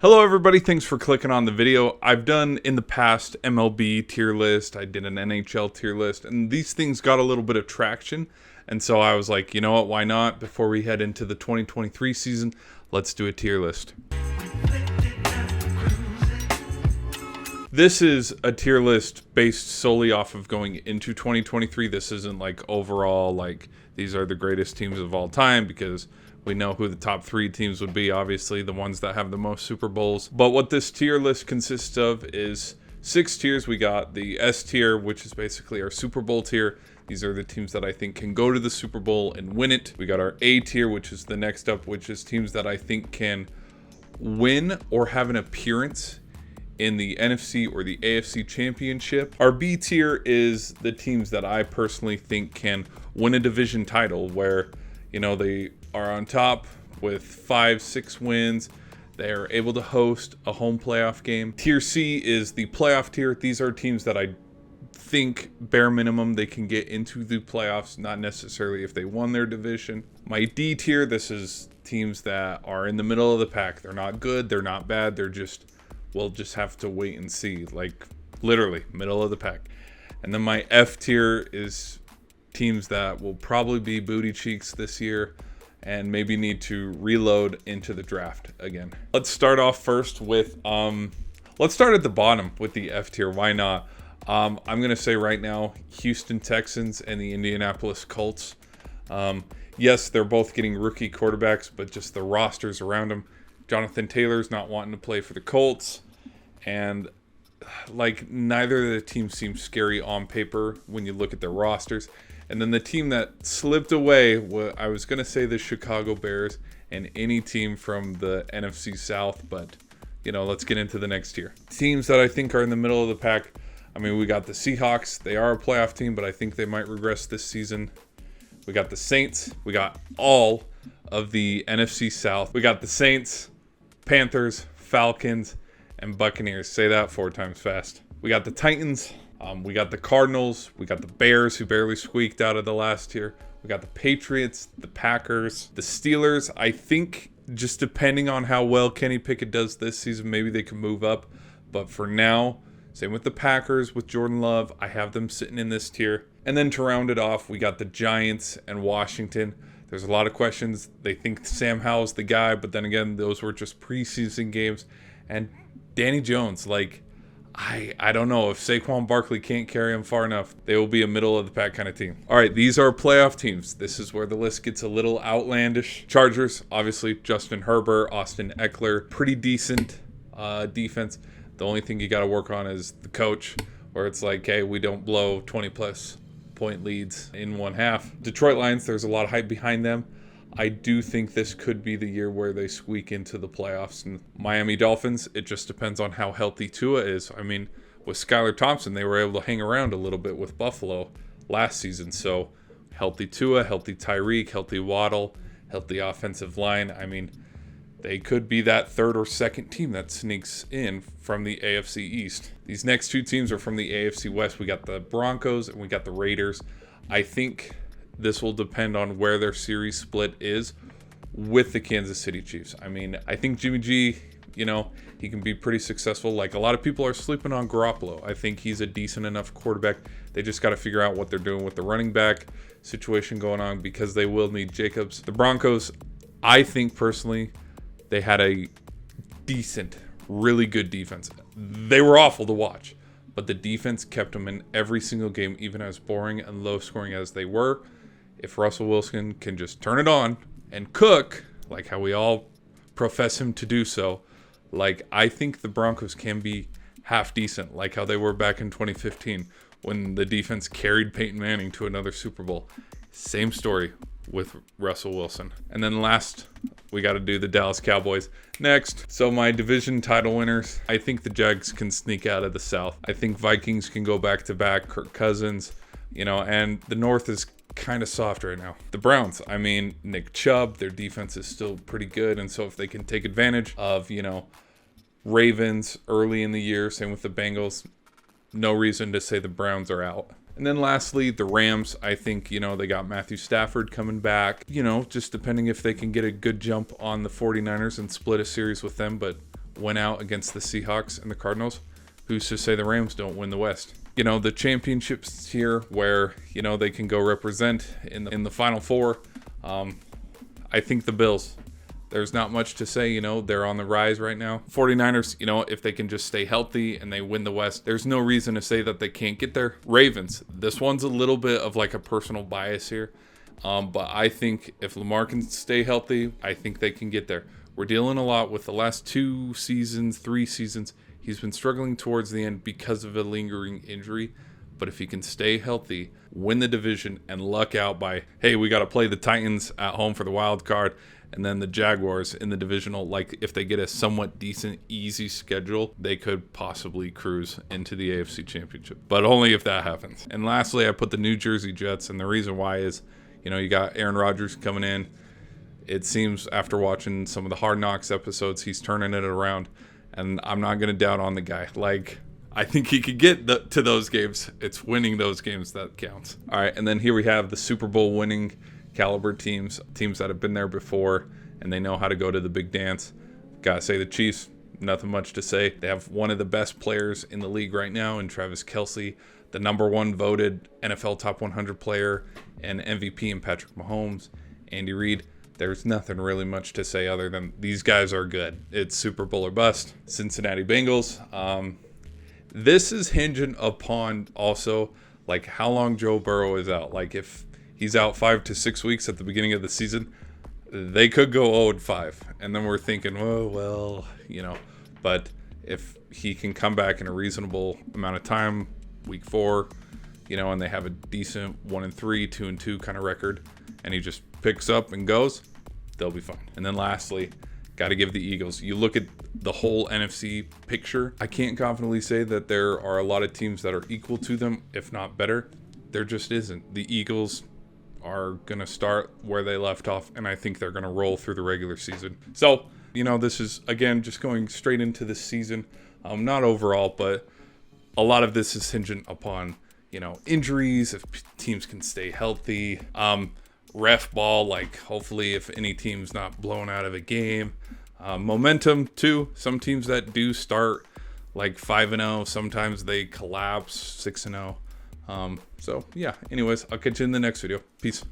Hello everybody, thanks for clicking on the video. I've done in the past MLB tier list, I did an NHL tier list, and these things got a little bit of traction. And so I was like, you know what, why not? Before we head into the 2023 season, let's do a tier list. This is a tier list based solely off of going into 2023. This isn't like overall, like these are the greatest teams of all time, because we know who the top three teams would be, obviously, the ones that have the most Super Bowls. But what this tier list consists of is 6 tiers. We got the S tier, which is basically our Super Bowl tier. These are the teams that I think can go to the Super Bowl and win it. We got our A tier, which is the next up, which is teams that I think can win or have an appearance in the NFC or the AFC championship. Our B tier is the teams that I personally think can win a division title, where, you know, they are on top with 5-6 wins. They are able to host a home playoff game. Tier C is the playoff tier. These are teams that I think bare minimum they can get into the playoffs, not necessarily if they won their division. My D tier, this is teams that are in the middle of the pack. They're not good, they're not bad, they're just, we'll just have to wait and see, like literally middle of the pack. And then my F tier is teams that will probably be booty cheeks this year and maybe need to reload into the draft again. Let's start off first with, let's start at the bottom with the F tier. Why not? I'm going to say right now, Houston Texans and the Indianapolis Colts. Yes, they're both getting rookie quarterbacks, but just the rosters around them. Jonathan Taylor's not wanting to play for the Colts. And like neither of the teams seem scary on paper when you look at their rosters. And then the team that slipped away, I was going to say the Chicago Bears and any team from the NFC South, but, you know, let's get into the next tier. Teams that I think are in the middle of the pack, I mean, we got the Seahawks. They are a playoff team, but I think they might regress this season. We got the Saints. We got all of the NFC South. We got the Saints, Panthers, Falcons, and Buccaneers. Say that 4 times fast. We got the Titans. We got the Cardinals, we got the Bears, who barely squeaked out of the last tier. We got the Patriots, the Packers, the Steelers. I think just depending on how well Kenny Pickett does this season, maybe they can move up. But for now, same with the Packers, with Jordan Love. I have them sitting in this tier. And then to round it off, we got the Giants and Washington. There's a lot of questions. They think Sam Howell's the guy, but then again, those were just preseason games. And Danny Jones, like, I don't know. If Saquon Barkley can't carry him far enough, they will be a middle of the pack kind of team. All right, these are playoff teams. This is where the list gets a little outlandish. Chargers, obviously, Justin Herbert, Austin Eckler, pretty decent defense. The only thing you got to work on is the coach, where it's like, hey, we don't blow 20-plus point leads in one half. Detroit Lions, there's a lot of hype behind them. I do think this could be the year where they squeak into the playoffs. And Miami Dolphins, it just depends on how healthy Tua is. I mean, with Skylar Thompson, they were able to hang around a little bit with Buffalo last season. So healthy Tua, healthy Tyreek, healthy Waddle, healthy offensive line. I mean, they could be that third or second team that sneaks in from the AFC East. These next 2 teams are from the AFC West. We got the Broncos and we got the Raiders. I think this will depend on where their series split is with the Kansas City Chiefs. I mean, I think Jimmy G, you know, he can be pretty successful. Like, a lot of people are sleeping on Garoppolo. I think he's a decent enough quarterback. They just got to figure out what they're doing with the running back situation going on, because they will need Jacobs. The Broncos, I think personally, they had a decent, really good defense. They were awful to watch, but the defense kept them in every single game, even as boring and low scoring as they were. If Russell Wilson can just turn it on and cook, like how we all profess him to do so, like, I think the Broncos can be half decent, like how they were back in 2015 when the defense carried Peyton Manning to another Super Bowl. Same story with Russell Wilson. And then last, we got to do the Dallas Cowboys next. So my division title winners, I think the Jags can sneak out of the South. I think Vikings can go back-to-back, Kirk Cousins, you know, and the North is kind of soft right now. The Browns, I mean, Nick Chubb, their defense is still pretty good, and so if they can take advantage of, you know, Ravens early in the year, same with the Bengals, no reason to say the Browns are out. And then lastly, the Rams, I think, you know, they got Matthew Stafford coming back, you know, just depending if they can get a good jump on the 49ers and split a series with them, but went out against the Seahawks and the Cardinals. Who's to say the Rams don't win the West? You know, the championships here where, you know, they can go represent in the Final Four. I think the Bills. There's not much to say, you know, they're on the rise right now. 49ers, you know, if they can just stay healthy and they win the West, there's no reason to say that they can't get there. Ravens, this one's a little bit of like a personal bias here. But I think if Lamar can stay healthy, I think they can get there. We're dealing a lot with the last 3 seasons. He's been struggling towards the end because of a lingering injury. But if he can stay healthy, win the division, and luck out by, hey, we got to play the Titans at home for the wild card, and then the Jaguars in the divisional, like if they get a somewhat decent, easy schedule, they could possibly cruise into the AFC Championship. But only if that happens. And lastly, I put the New Jersey Jets, and the reason why is, you know, you got Aaron Rodgers coming in. It seems after watching some of the Hard Knocks episodes, he's turning it around, and I'm not going to doubt on the guy. Like, I think he could get to those games. It's winning those games that counts. All right, and then here we have the Super Bowl winning caliber teams that have been there before, and they know how to go to the big dance. Gotta say the Chiefs, nothing much to say. They have one of the best players in the league right now in Travis Kelce, the #1 voted NFL top 100 player and MVP in Patrick Mahomes, Andy Reid. There's nothing really much to say other than these guys are good. It's Super Bowl or bust. Cincinnati Bengals. This is hinging upon also like how long Joe Burrow is out. Like if he's out 5 to 6 weeks at the beginning of the season, they could go 0-5. And then we're thinking, oh, well, you know. But if he can come back in a reasonable amount of time, week 4, you know, and they have a decent 1-3, 2-2 kind of record, and he just picks up and goes, they'll be fine. And then lastly, got to give the Eagles. You look at the whole NFC picture, I can't confidently say that there are a lot of teams that are equal to them, if not better. There just isn't. The Eagles are going to start where they left off, and I think they're going to roll through the regular season. So, you know, this is, again, just going straight into this season. Not overall, but a lot of this is hinging upon, you know, injuries, if teams can stay healthy. Ref ball, like hopefully if any team's not blown out of a game. Momentum too. Some teams that do start like 5-0, sometimes they collapse 6-0. So yeah, anyways, I'll catch you in the next video. Peace.